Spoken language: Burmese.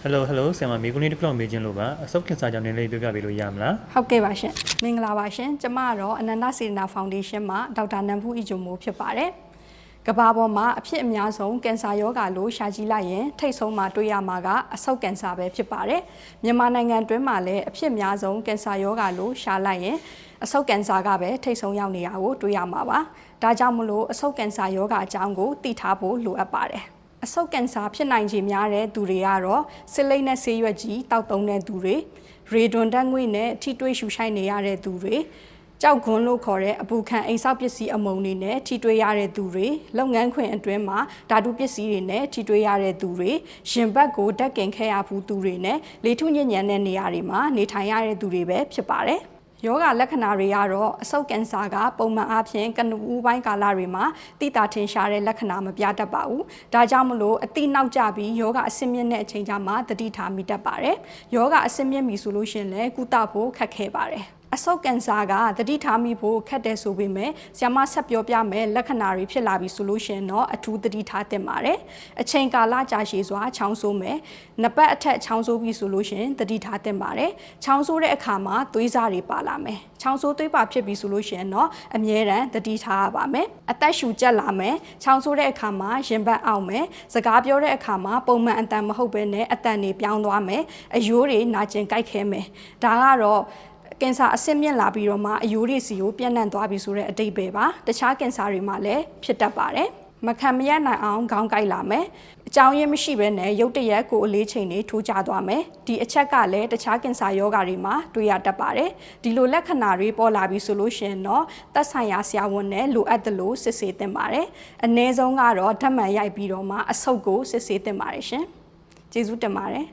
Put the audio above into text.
Hello ဆရာမမိကုန်းလေးတစ်ခုလောက်မေးခြင်းလို့ပါအဆုတ်ကင်ဆာကြောင့်နည်းနည်းပြောပြပေးလို့ရမလားဟုတ်ကဲ့ပါရှင်မင်္ဂလာပါရှင်ကျမကတော့အနန္တစေတနာဖောင်ဒေးရှင်းမှာဒေါက်တာနန်ဖူးအီဂျုံမိုးဖြစ်ပါတယ်ကဘာပေါ်မှာအဖြစ်အများဆုံးကင်ဆာရောဂါလို့ရှာကြည့်လိုက်ရင်ထိတ်ဆုံးမှာတွေ့ရမှာကအဆုတ်ကင်ဆာပဲဖြစ်ပါတယ်မြန်မာနိုင်ငံတွင်းမှာလည်းအဖြစ်အများဆုံးကင်ဆာရောဂါလို့ရှာလိုက်ရင်အဆုတ်ကင်ဆာကပဲထိတ်ဆုံးရောက်နေတာကိုတွေ့ရမှာပါဒါကြောင့်မလို့အဆုတ်ကင်ဆာရောဂါအကြောင်းကိုသိထားဖို့လိုအပ်ပါတယ်အဆုတ်ကင်ဆာဖြစ်နိုင်ခြေများတဲ့သူတွေကတော့စစ်လိပ်နဲ့ဆေးရွက်ကြီးတောက်သုံးတဲ့သူတွေရေဒွန်ဓာတ်ငွေ့နဲ့ထိတွေ့ရှူရှိုက်နေရတဲ့သူတွေကြောက်ခွန်းလို့ခေါ်တဲ့အပူခံအိမ်ဆောက်ပစ္စည်းအမုံတွေနဲ့ထိတွေ့ရတဲ့သူတွေလုပ်ငန်းခွင်အတွင်းမှာဓာတုပစ္စည်းတွေနဲ့ထိတွေ့ရတဲ့သူတွေရင်ဘတ်ကိုဓာတ်ကင်ခဲ့ရဘူးသူတွေနဲ့လေထုညစ်ညမ်းတဲ့နေရာတွေမှာနေထိုင်ရတဲ့သူတွေပဲဖြစ်ပါတယ်ယောဂလက္ခဏာတွေကတော့အဆုတ်ကင်ဆာကပုံမှန်အားဖြင့်ကနဦးပိုင်းကာလတွေမှာတိတာထင်ရှားတဲ့လက္ခဏာမပြတတ်ပါဘူး။ဒါကြောင့်မလို့အတိနောက်ကျပြီးယောဂအဆင့်မြင့်တဲ့အချိန်ကြမှာသတိထားမိတတ်ပါတယ်။ယောဂအဆင့်မြင့်ပြီဆိုလို့ရှိရင်လည်းကုသဖို့ခက်ခဲပါတယ်။အဆုတ်ကင်ဆာကသတိထားမိဖို့ခက်တယ်ဆိုပေမဲ့ဆရာမဆက်ပြောပြမယ်လက္ခဏာတွေဖြစ်လာပြီဆိုလို့ရှိရင်တော့အထူးသတိထားသင့်ပါတယ်အချိန်ကာလကြာရှည်စွာချောင်းဆိုးမယ်နှစ်ပတ်အထက်ချောင်းဆိုးပြီဆိုလို့ရှိရင်သတိထားသင့်ပါတယ်ချောင်းဆိုးတဲ့အခါမှာသွေးစားတွေပါလာမယ်ချောင်းဆိုးသွေးပါဖြစ်ပြီဆိုလို့ရှိရင်တော့အမြဲတမ်းသတိထားရပါမယ်အသက်ရှူကျက်လာမယ်ချောင်းဆိုးတဲ့အခါမှာရင်ဘတ်အောင်မယ်စကားပြောတဲ့အခါမှာပုံမှန်အတန်မဟုတ်ဘဲနဲ့အတန်တွေပြောင်းသွားမယ်အယိုးတွေနာကျင်ကြိုက်ခဲမယ်ဒါကတော့ကင်ဆာအဆင့်မြင့်လာပြီးတော့မှအယိုးတွေစီကိုပြန့်နှံ့သွားပြီဆိုတဲ့အဓိပ္ပာယ်ပါတခြားကင်ဆာတွေမှာလည်းဖြစ်တတ်ပါတယ်မခံမရနိုင်အောင်ခေါင်းကိုက်လာမယ်အကြောင်းရင်းမရှိဘဲနဲ့ရုတ်တရက်ကိုအလေးချိန်တွေထိုးကျသွားမယ်ဒီအချက်ကလည်းတခြားကင်ဆာရောဂါတွေမှာတွေ့ရတတ်ပါတယ်ဒီလိုလက္ခဏာတွေပေါ်လာပြီဆိုလို့ရှိရင်တော့သက်ဆိုင်ရာဆရာဝန်နဲ့လိုအပ်သလိုစစ်ဆေးသင့်ပါတယ်အနည်းဆုံးကတော့ဓာတ်မှန်ရိုက်ပြီးတော့မှအဆုတ်ကိုစစ်ဆေးသင့်ပါတယ်ရှင်ကျေးဇူးတင်ပါတယ်